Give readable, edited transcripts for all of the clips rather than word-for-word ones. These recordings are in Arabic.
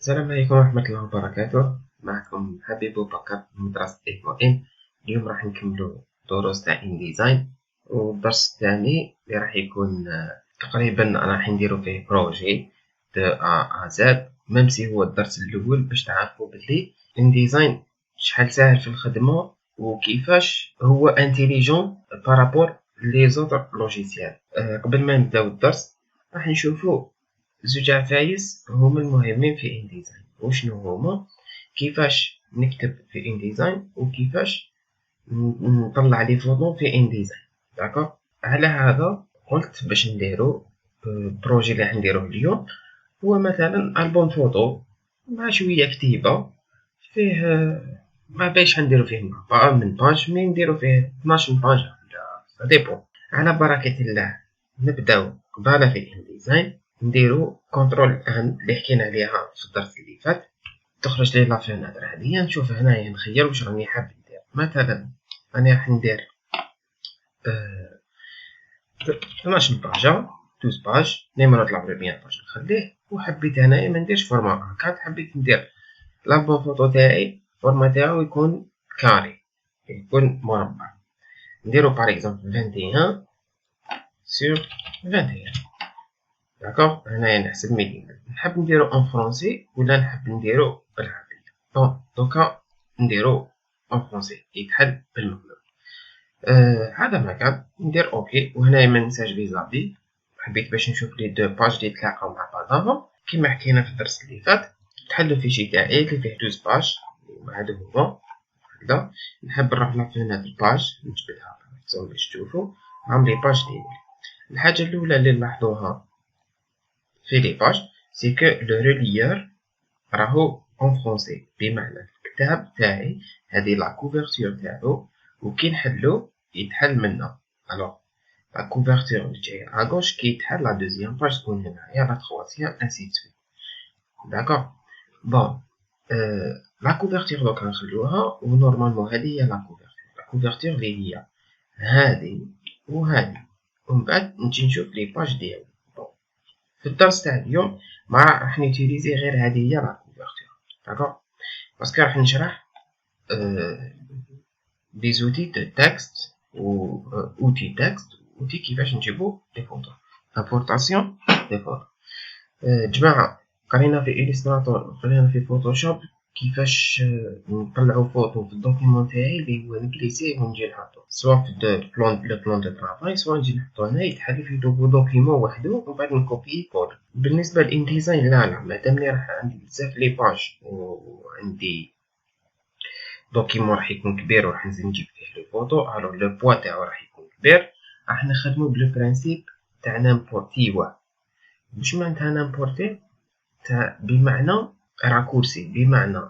السلام عليكم ورحمة الله وبركاته. معكم حبيب بكر من مدرسة إف اليوم راح نكملو دروس تاع إن ديزاين، والدرس الثاني اللي راح يكون تقريبا راح نديرو فيه بروجي دو أ زد، ميم هو الدرس الأول باش تعرفو بلي إن ديزاين شحال ساهل في الخدمة وكيفاش هو انتيليجون بارابور لي زوطر لوجيسيال. قبل ما نبداو الدرس راح نشوفو زوج عفايس هما المهمين في إن ديزاين. وشنو هما؟ كيفاش نكتب في إن ديزاين وكيفاش نطلع لي فوطو في إن ديزاين. داكوغ، على هذا قلت باش نديرو بروجي اللي راح نديروه اليوم هو مثلا ألبوم فوطو مع شوية كتيبة فيه ما باش نديرو فيه من باج مي نديرو فيه 12 باج ولا ديبون. على بركة الله نبداو قبالة في إن ديزاين نديرو كونترول ان اللي حكينا عليها في الدرس اللي فات. تخرج لي لافيناتر هاديا. نشوف هنايا نخير واش راني حاب ندير. مثلا انا راح ندير 12 باجا 12 باج نيميرو تاع بيان باج نخليه. وحبيت هنايا ما نديرش فورما A4، حبيت ندير لابون فوتو تاعي فورما تاعو يكون كاري، يكون مربع. نديرو باغ اكزومبل 21 سور 21. داكوغ، هنايا نحسب مليمتر. نحب نديرو اون فرونسي ولا نحب نديرو بالعربية؟ بون دوكا نديرو اون فرونسي يتحل بالمقلوب. هذا ما كان ندير اوكي. وهنايا ما ننساش فيزابي، حبيت باش نشوف لي دو باج اللي يتلاقاو مع بعضهم كيما حكينا في الدرس اللي فات. نحل الفيشي تاعي اللي فيه 12 باج، هذا هو هكذا. نحب نروح لفيناتر باج نجبدها باش تشوفو عاملي باج ديالي. الحاجة الأولى اللي نلاحظوها في لي باج سي كو لو ريليور راهو اون فرونسي، بمعنى الكتاب تاعي هذه لا كوفرتور تاعو وكي نحلو يتحل منا. الوغ لا كوفرتور اللي جايه اغوش كي يتحل لا دوزيام باج تكون هنايا، لا تخواتيام انسي دو سويت. داكوغ بون لا كوفرتور دوكا نخلوها. ونورمالمون هذه هي لا كوفرتور اللي هي هذه وهذه. ومن بعد نجي نشوف لي باج ديالي. في الدرس تاع اليوم ما راح نوتيليزي غير هذه هي لا كوفرتور، داكوغ، باسكو راح نشرح دي زوتي دو تكست و اوتي تكست اوتي كيفاش نجيبو لي فوتو، امبورطاسيون دي فوتو. جماعة قرينا في إليستراتور قرينا في فوتوشوب كيفاش نطلعو فوتو في الدوكيمون تاعي اللي هو نجليسيه ونجي نحطو سوا في لو بلون دو طرافاي، سوا نجي نحطو هنا يتحل في دوكيمون وحدو ومن بعد نكوبيي كود. بالنسبة لإن ديزاين لا مادامني راح عندي بزاف لي باج وعندي دوكيمون راح يكون كبير وراح نزيد نجيب فيه لي فوتو، الوغ لو بوا تاعو راح يكون كبير. راح نخدمو بلو برانسيب تاع نامبورتيوا. واش معناتها نامبورتي؟ تاع بمعنى راكورسي، بمعنى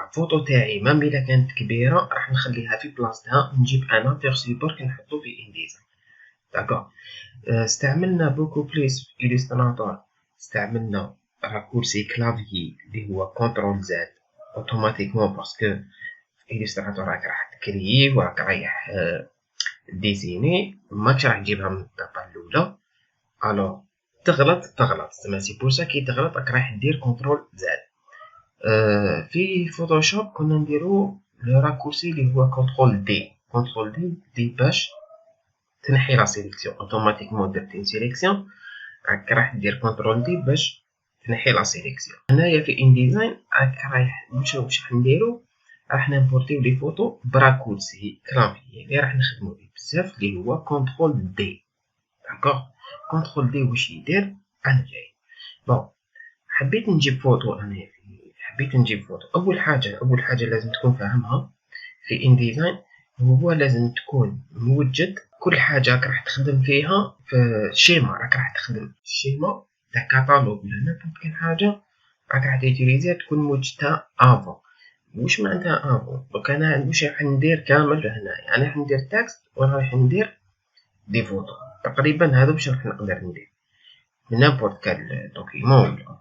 الفوتو تاعي مام الا كانت كبيره راح نخليها في بلاصتها ونجيب انا بيرسي برك نحطو في إن ديزاين. داكوغ، استعملنا بوكو بليس في إليستراتور، استعملنا راكورسي كلافيي اللي هو كونترول زد اوتوماتيكمون باسكو في إليستراتور راك راح تكريي وراك رايح ديزيني ماكش راح تجيبها من الطاقه الاولى. الوغ تغلط زعما سي بور سا كي تغلط راك رايح دير كونترول زد. في فوتوشوب كنا نديرو لو راكورسي اللي هو كونترول دي باش تنحي لا سيليكسيون اوتوماتيكمون. درتي سيليكسيون راك راح دير كونترول دي باش تنحي لا سيليكسيون. هنايا في إن ديزاين راك رايح واش راح نديرو، راح نمبورتيو لي فوتو براكورسي كلافي اللي راح نخدمو بيه بزاف اللي هو كونترول دي. داكوغ، كونترول دي واش يدير؟ انا جاي بون حبيت نجيب فوتو. انا حبيت نجيب فوتو. اول حاجه لازم تكون فاهمها في إن ديزاين هو لازم تكون موجد كل حاجه راك راح تخدم فيها في الشيما. راك راح تخدم الشيما تاع كاتالوج ولا نيمبورت كل حاجه راك راح تيتيليزيها تكون موجدتها افون. واش معناتها افون؟ دوك انا واش راح ندير كامل هنا؟ يعني راح ندير تكست وراح ندير دي فوتو تقريبا. هذا واش راح نقدر ندير من نيمبورت كال دوكيمون ولا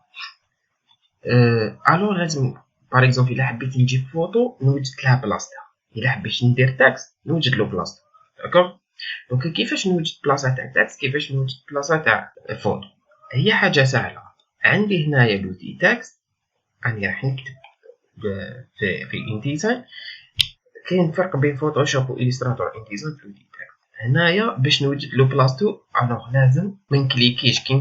الو. لازم باغ اكزومبل الا حبيت نجيب فوتو نوجد لها بلاصتها، الا حبيت ندير تاكست نوجد له بلاصتو. داكوغ، دونك كيفاش نوجد بلاصه تاع تاكست، كيفاش نوجد بلاصه تاع فوتو؟ هي حاجه سهله. عندي هنايا لوتي تاكست راني راح نكتب في InDesign. كاين فرق بين فوتوشوب وإليستراتور. InDesign في التكست. هنايا باش نوجد لو بلاصتو الوغ لازم منكليكيش. كي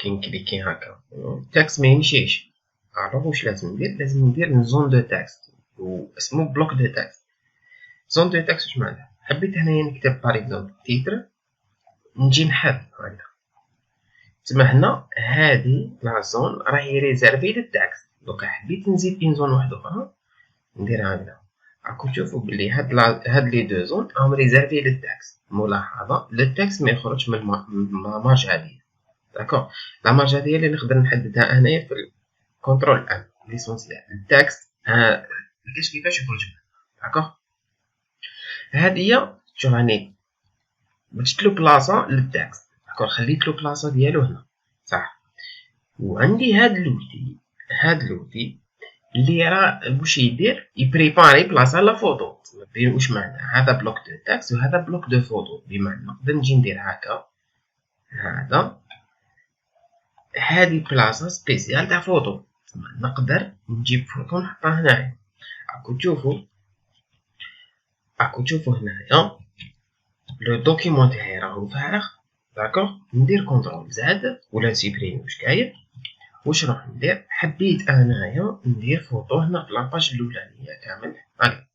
نكليكي هكا التكست ميمشيش. الوغ واش لازم ندير؟ لازم ندير زون دو تكست واسمو بلوك دو تكست. زون دو تكست واش معناها؟ حبيت هنايا نكتب باغ اكزومبل تيتر، نجي نحل هكذا. تما هنا هادي لا زون راهي ريزيرفي للتكست. دوكا حبيت نزيد اون زون واحده اخرى ندير هكذا. راكم تشوفوا بلي هاد لي دو زون راهم ريزيرفي للتكست. ملاحظه التكست ما يخرجش من لا مارج هادي. داكوغ لا مارج هادي اللي نقدر نحددها انايا في كنترول ان ليسونسيال. التكست مكاينش كيفاش يخرج منها. داكوغ هادي هي. شوف راني درتلو بلاصه للتكست. داكوغ خليتلو بلاصه ديالو هنا صح. وعندي هاد لوتي اللي راه واش يدير؟ يبريباري بلاصه لا فوتو. بين واش معنى هذا بلوك دو تكست وهذا بلوك دو فوتو. بمعنى نقدر نجي ندير هكا هذا هذه بلاصه سبيسيال تاع فوتو. نقدر نجيب فوتو نحطها هنايا. راكم تشوفوا هنايا لو دوكيمون تاعي راهو فارغ. داكوغ ندير كونترول زاد ولا نسيبريمي واش كاين. واش راح ندير؟ حبيت انايا ندير فوتو هنا في لاباج الاولانيه كامل هكا.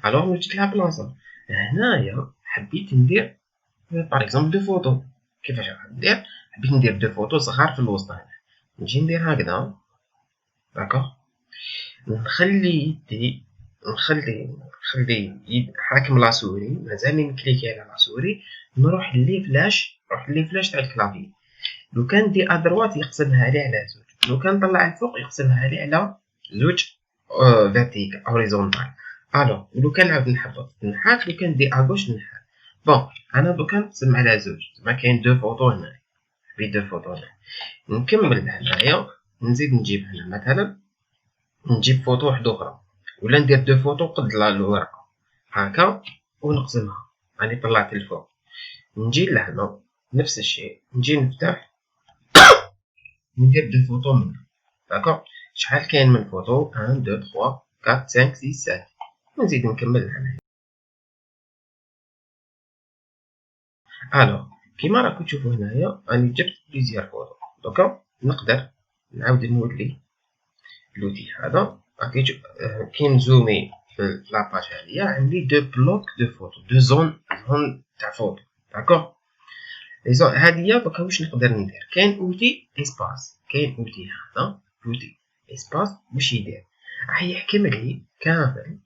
الوغ وجدت لها بلاصه هنايا. حبيت ندير باغ اكزومبل دو فوتو. كيفاش راح ندير؟ حبيت ندير دو فوتو صغار في الوسط هنا. نجي ندير هكذا داكوغ. نخلي يد حاكم لا سوري. مازالني نكليكي على لا سوري. نروح لي فلاش تاع الكلافي. لو كان دي ادروات يقسمها لي على زوج. لو كان طلع الفوق يقسمها لي على زوج فيرتيكال هوريزونتال. الو لو كان عاود نحبط نحات. لو كان دي اغوش نحات. بون انا دوكا نقسم على زوج. تما كاين دو فوتو هنا. في دو فوتو هنا. نكمل هنايا نزيد نجيب هنا مثلا نجيب فوتو واحده اخرى ولا ندير دو فوتو قد الورقه هكا ونقسمها. راني طلعت الفوق. نجي لهنا نفس الشيء. نجي نفتح ندير دو فوتو منها. داكوغ شحال كاين من فوتو؟ 1 2 3 4 5 6 7. نزيد نكمل هنايا. الوغ كيما راكم تشوفوا هنايا راني جبت بليزيور فوتو. دوكا نقدر نعاود نولي لوتي هذا. كي نزومي في لاباج هاديا عندي دو بلوك دو فوتو. دو زون تاع فوتو. داكوغ لي زون هاديا. دوكا واش نقدر ندير؟ كاين اوتي اسباس. كاين اوتي هذا اوتي اسباس. واش يدير؟ راح يحكم لي كامل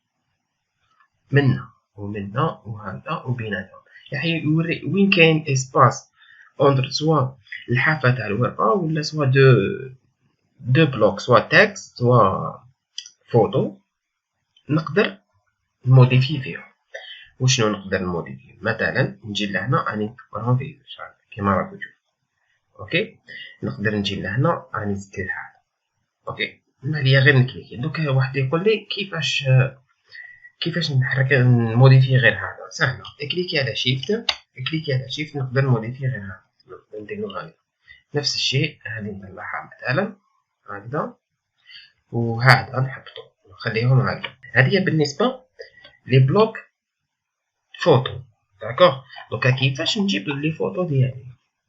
منا ومنا وهذا وبيناتهم. راح يوري وين كاين اسباس اونتر سوا الحافه تاع الورقه ولا سوا دو بلوك سوا تكست سوا فوتو. نقدر نموديفي فيهم. وشنو نقدر نموديفي؟ مثلا نجي لهنا راني نكبرهم في كيما راكم تشوفوا. اوكي نقدر نجي لهنا راني زدت لها. اوكي عليا غير نكليكي. دوكا واحد يقول لي كيفاش نحرك نموديفي غير هذا؟ سهله. كليكي على شيفت نقدر نموديفي غير هذا. نديرو هكذا نفس الشيء. هذه نطلعها مثلا هكذا وهذا نحطو نخليهم هكذا. هذه بالنسبه لي بلوك فوتو. داكوغ دوكا كيفاش نجيب لي فوتو ديالي؟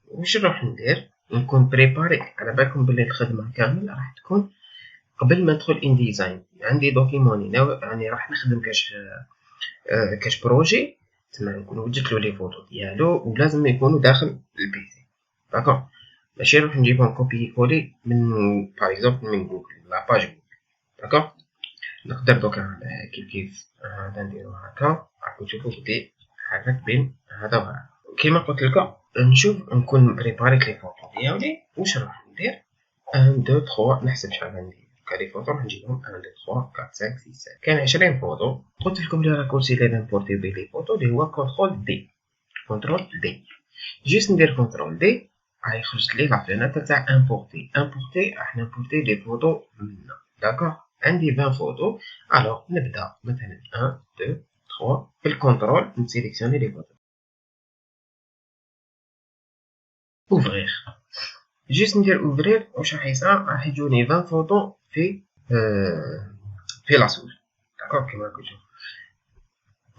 واش نروح ندير؟ نكون بريباري. على بالكم بلي الخدمه كامل راح تكون قبل ما ندخل InDesign. عندي دوكيمون هنا يعني راح نخدم كاش بروجي. تما نكون وجدت لي فوتو ديالو ولازم يكونوا داخل البيسي. داكوغ ماشي نروح نجيبهم كوبي كولي من باغ اكزومبل من جوجل لاباج جوجل. داكوغ نقدر دوكا كيف هذا نديرو هكا. راكم تشوفوا بلي حرك بين هذا وهذا. كيما قلت لكم نشوف نكون بريباريت لي فوتو ديالي. واش راح ندير؟ 1 2 3 نحسب شحال عندي. لي فوتو راح نجيبهم 1 2 3 4 5 6 7. كاين 20 فوتو. قلت لكم لي راكورسي اللي نمبورتي بيه لي فوتو اللي هو كونترول دي. جيست ندير كونترول دي راح يخرج لي لا فيناتر تاع امبورتي. راح نمبورتي لي فوتو منا. داكوغ عندي 20 فوتو. الوغ نبدا مثلا 1 2 3 في الكونترول نسيليكسيوني لي فوتو. اوفرير. جيست ندير اوفرير واش راح يصرى؟ راح يجوني 20 فوتو في في لاصور. داكوغ كيما راكم تشوفوا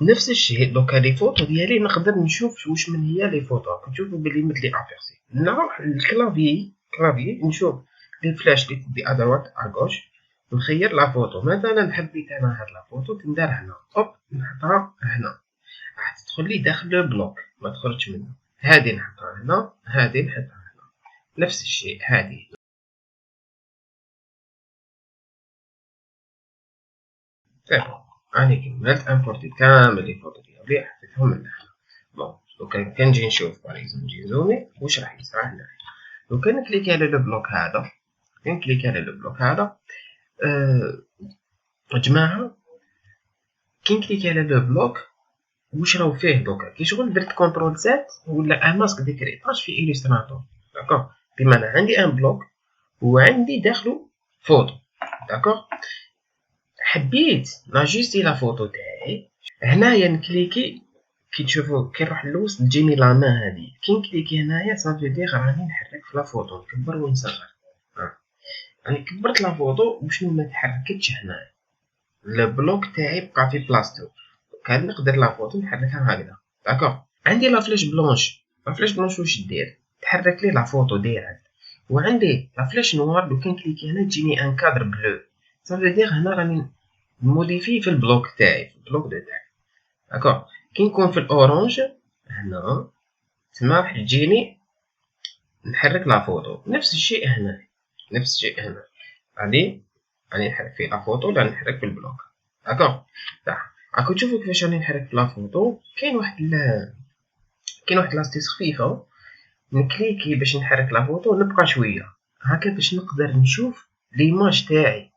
نفس الشيء. دوكا لي فوتو ديالي نقدر نشوف واش من هي لي فوتو. كتشوفوا بلي مثلي ابيرسي نروح للكلافي نشوف لي فلاش لي تدي ادروات اغوش نخير لا فوتو. مثلا حبيت انا هاد لا فوتو تندار هنا اوب نحطها هنا راح تدخل لي داخل لو بلوك ما تخرجش منه. هادي نحطها هنا هادي نحطها هنا نفس الشيء. هادي طيب راني كملت امبورتي كامل لي فوتو ديالي حطيتهم هنا. بون دوكا كنجي نشوف باغيكزومبل نجي نزومي واش راح يصرى هنا. لو كان نكليكي على لو بلوك هذا كنكليكي على لو بلوك هذا جماعه كي نكليكي على لو بلوك واش راهو فيه دوكا كي شغل درت كونترول زد ولا ان ماسك دي كريطاج في إليستراتور. داكوغ بمعنى عندي ان بلوك وعندي داخلو فوتو. داكوغ حبيت ناجيستي لا فوتو تاعي هنايا نكليكي كي تشوفوا كي نروح للوسط تجيني لا مان هادي كي نكليكي هنايا صافي دير راني نحرك في لا فوتو نكبر ونصغر. راني كبرت لا فوتو وشنو ما تحركتش هنايا البلوك تاعي بقى في بلاصتو. كان نقدر لا فوتو نحركها هكذا. داكوغ عندي لا فلاش بلونش. لا فلاش بلونش واش دير تحرك لي لا فوتو ديريكت. وعندي لا فلاش نوار لو كان كليكي هنا تجيني ان كادر بلو صافي دير هنا راني موديفي في البلوك تاعي في البلوك دو تاعي. داكوغ كي نكون في الاورانج هنا تما راح تجيني نحرك لا فوتو. نفس الشيء هنا نفس الشيء هنا راني نحرك في لا فوتو ولا نحرك في البلوك. داكوغ راكم تشوفوا كيفاش راني نحرك في لا فوتو. كاين واحد لاستيس خفيفه نكليكي باش نحرك لا فوتو نبقى شويه هكا باش نقدر نشوف ليماج تاعي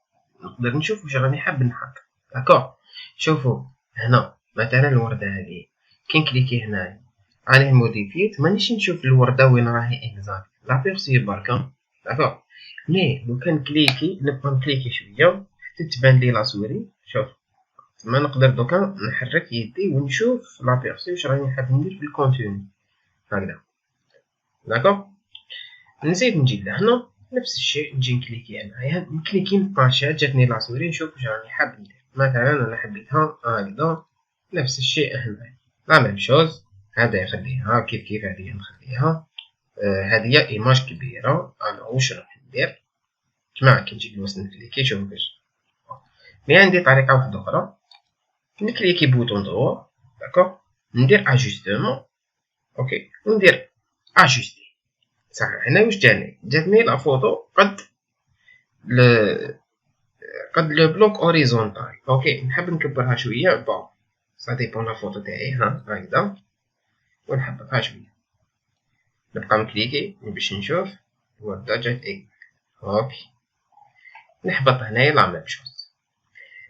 نقدر نشوف واش راني حاب نحرك. داكوغ شوفوا هنا مثلا الورده هذه كي نكليكي هنايا راني موديفيت مانيش نشوف الورده وين راهي اكزاكت لا بيرسي بركا. داكوغ مي لو كان كليكي نبقى نكليكي شويه حتى تبان لي لا سوري. شوف ما نقدر دوكا نحرك يدي ونشوف لا بيرسي واش راني حاب ندير في الكونتوني هكذا. داكوغ نزيد نجي لهنا نفس الشيء نجي نكليكي هنايا نكليكي نباشا جاتني لا سوري نشوف واش راني حاب ندير. مثلا انا حبيتها هكذا نفس الشيء هنايا لا ميم شوز. هذا نخليها كيف هذه نخليها. هذه ايماج كبيره انا واش راح ندير جماعه كي نجي نوصل نكليكي شوفوا كيفاش. مي عندي طريقه واحده اخرى نكليكي بوطون دروا داكوغ ندير اجوستمون اوكي وندير اجوستي. صح هنا واش جاتني لا فوتو قد لو بلوك اوريزونتال. اوكي نحب نكبرها شويه بون سا ديبون لا فوتو تاعي هكذا ونحببها شويه نبقى مكليكي باش نشوف الورده جات اوكي نحبط هنايا لا ميم شوز.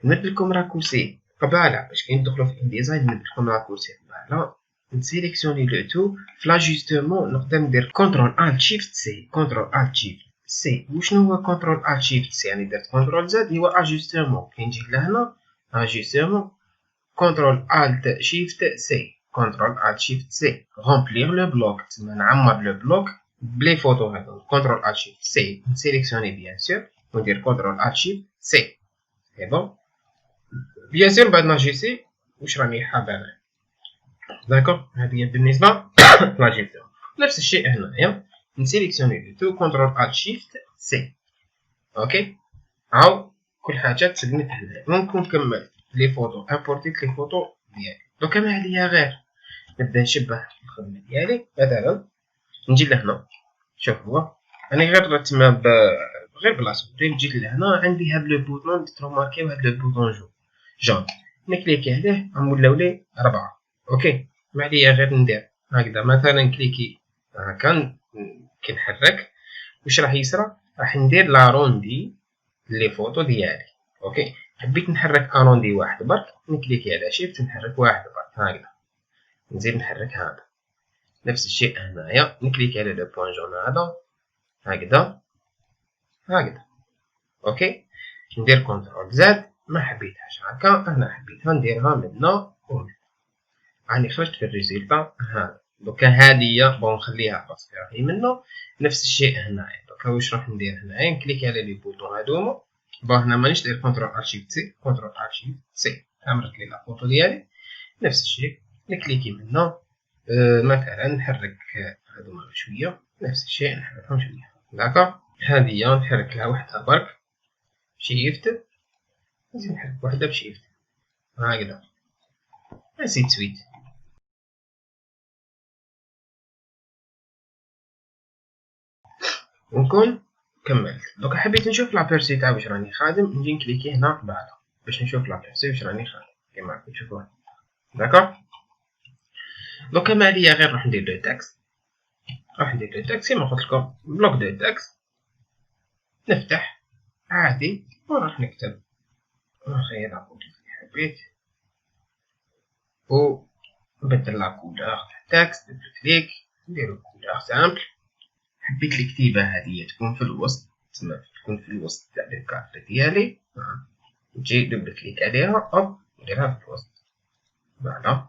نمد لكم راكورسي قبالة باش كي ندخلو في انديزاين نمد لكم راكورسي قبالة نسيليكسيوني لو تو في لاجوستمون نقدر ندير كونترول الت شيفت سي كونترول الت شيفت سي. وشنو هو كونترول الت شيفت سي يعني درت كونترول زد هو اجوستمون كي نجي لهنا اجوستمون كونترول الت شيفت سي كونترول الت شيفت سي رومبلير لو بلوك تسمى نعمر لو بلوك بلي فوتو هذا كونترول الت شيفت سي نسيليكسيوني بيان سور وندير كونترول الت شيفت سي سي بون. بيان سور بعد ناجيسي واش راني حاب انا. داكوغ هذه بالنسبه لاجيستيون. نفس الشيء هنايا نسيليكسيوني لو تو كونترول الت شيفت سي اوكي. هاو كل حاجه تسجلت هنا ممكن كملت لي فوتو امبورتيت لي فوتو ديالي. دوكا ما عليا غير نبدا نشبه الخدمه ديالي. مثلا نجي لهنا شوف هو انا غير تما غير بلاصه نجي لهنا عندي هاد لو بوطون تروماركيو هاد لو بوطون جون نكليكي عليه غنولاو لي 4 اوكي. ما عليا غير ندير هكذا مثلا كليكي هكا كي نحرك واش راح يصرى راح ندير لا روندي لي فوتو ديالي اوكي. حبيت نحرك اروندي واحد برك نكليكي على شيفت نحرك واحد برك هكذا نزيد نحرك هذا. نفس الشيء هنايا نكليكي على لو بوين جون هذا هكذا اوكي. ندير كونترول زد ما حبيتهاش هكا انا حبيتها نديرها منا ومنا راني خرجت في الريزلتا هذا. دوكا هادية بون نخليها باسكو راهي منه. نفس الشيء هنايا دوكا واش راح ندير هنايا نكليكي على لي بوطون هادوما بون هنا مانيش داير كونترول ارشيف سي، كونترول ارشيف سي عمرت لي لا فوتو ديالي. نفس الشيء نكليكي منه، مثلا نحرك هادوما شويه، نفس الشيء نحركهم شويه. داكوغ هادي نحرك لها وحدها برك شيفت، نزيد نحرك وحده بشيفت هكذا، نسيت سويت. ونكون كملت. دوكا حبيت نشوف لابيرسي تاع واش راني خادم، نجي نكليكي هنا بعدا باش نشوف لابيرسي واش راني خادم كيما راكم تشوفوها. داكوغ دوكا ما عليا غير نروح ندير دو تاكس، راح ندير دو تاكس كيما قلت لكم، بلوك دو تاكس نفتح عادي ونروح نكتب، نخير لاكولور اللي حبيت و نبدل لاكولور تاع التاكس، دبل كليك نديرو كولور سامبل. حبيت الكتيبة هادي تكون في الوسط، تسمى تكون في الوسط تاع الكادر ديالي، نجي دبل كليك عليها اوب نديرها في الوسط. فوالا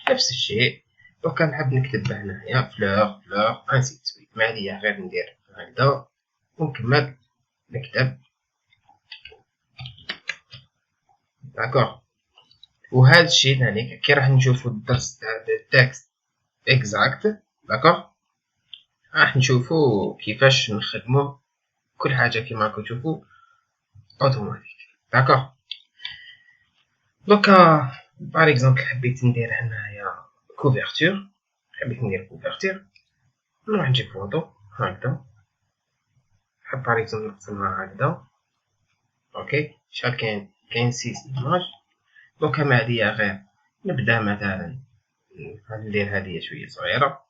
نفس الشيء دوكا نحب نكتب هنايا فلور فلور انسي تسويت، ما عليا غير ندير هكذا ونكمل نكتب. داكوغ وهذا الشيء ثاني كي راح نشوفو الدرس تاع التكست اكزاكت. داكوغ راح نشوفو كيفاش نخدمو كل حاجه كيما راكم تشوفو اوتوماتيك. داكوغ دوكا بار اكزومبل حبيت ندير هنايا كوفرتور، حبيت ندير كوفرتور، نروح نجيب فوطو هكذا، نحب بار اكزومبل نقسمها هكذا. اوكي شحال كاين 6 ايماج. دوكا ما عليا غير نبدا مثلا ندير هذه شويه صغيره،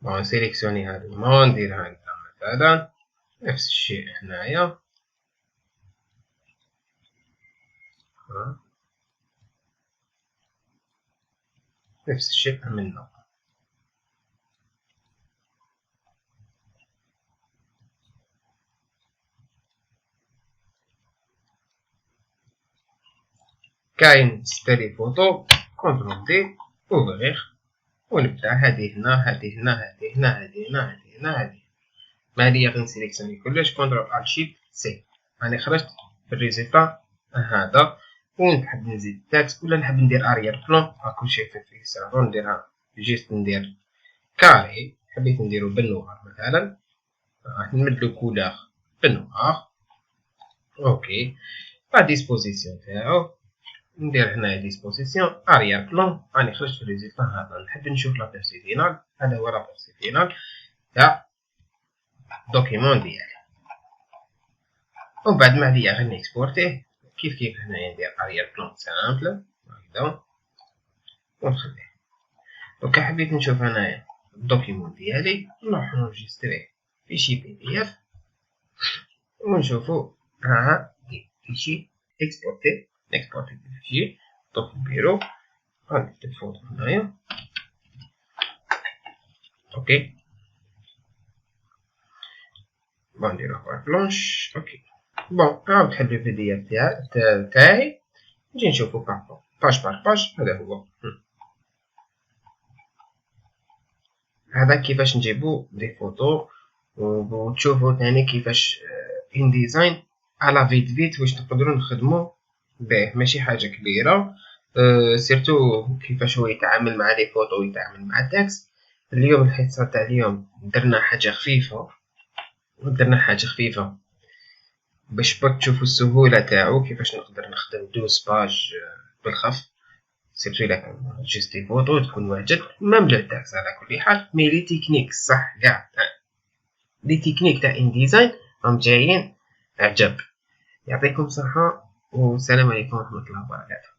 بون سيليكسيوني هذا المون ندير هكذا مثلا. نفس الشيء هنايا نفس الشيء عملنا. كاين ستيلي فوتو كونترول دي اوفريغ ونبدا هذه هنا هذه هنا هذه هنا هذه هنا هذه هنا هذه. ما هذه غير نسيليكسيوني كلش كونترول الت شيفت سي، راني خرجت بالريزلتا هذا. ونحب نزيد تاكس ولا نحب ندير اريير بلون كل شيء في السيرفر نديرها جيست ندير كاري. حبيت نديرو بالنوار مثلا، راح نمدلو كولور بالنوار. اوكي لا ديسبوزيسيون تاعو ندير هنا ديسبوزيسيون اريير بلون. راني خرجت في الريزلتا هذا. نحب نشوف لابيرسي فينال، هذا هو لابيرسي فينال تاع الدوكيمون ديالي. ومن بعد ما عليا غير نيكسبورتيه كيف هنايا ندير اريير بلون سامبل هكذا ونخليه. دوكا حبيت نشوف هنايا الدوكيمون ديالي، نروح نونجستريه في شي بي دي اف ونشوفو ها فيشي اكسبورتي. نكسبورتي الفيشي نحطو في البيرو، غنكتب فوطو هنايا. اوكي بون نديروه في بلونش. اوكي بون عاود حل البي دي اف تاعي، نجي نشوفو باج بار باج. هذا هو هذا كيفاش نجيبو دي فوتو، وتشوفو ثاني كيفاش ان ديزاين على فيت واش نقدروا نخدمو به. ماشي حاجه كبيره، سيرتو كيفاش هو يتعامل مع لي فوتو ويتعامل مع التكست. اليوم الحصه تاع اليوم درنا حاجه خفيفه باش برك تشوفوا السهوله تاعو، كيفاش نقدر نخدم 12 باج بالخف. سيرتو الا كان جيستي فوتو تكون واجد ميم لو تاكس على كل حال. مي لي تكنيك صح كاع لي تكنيك تاع ان ديزاين راهم جايين عجب. يعطيكم الصحه والسلام عليكم ورحمه الله وبركاته.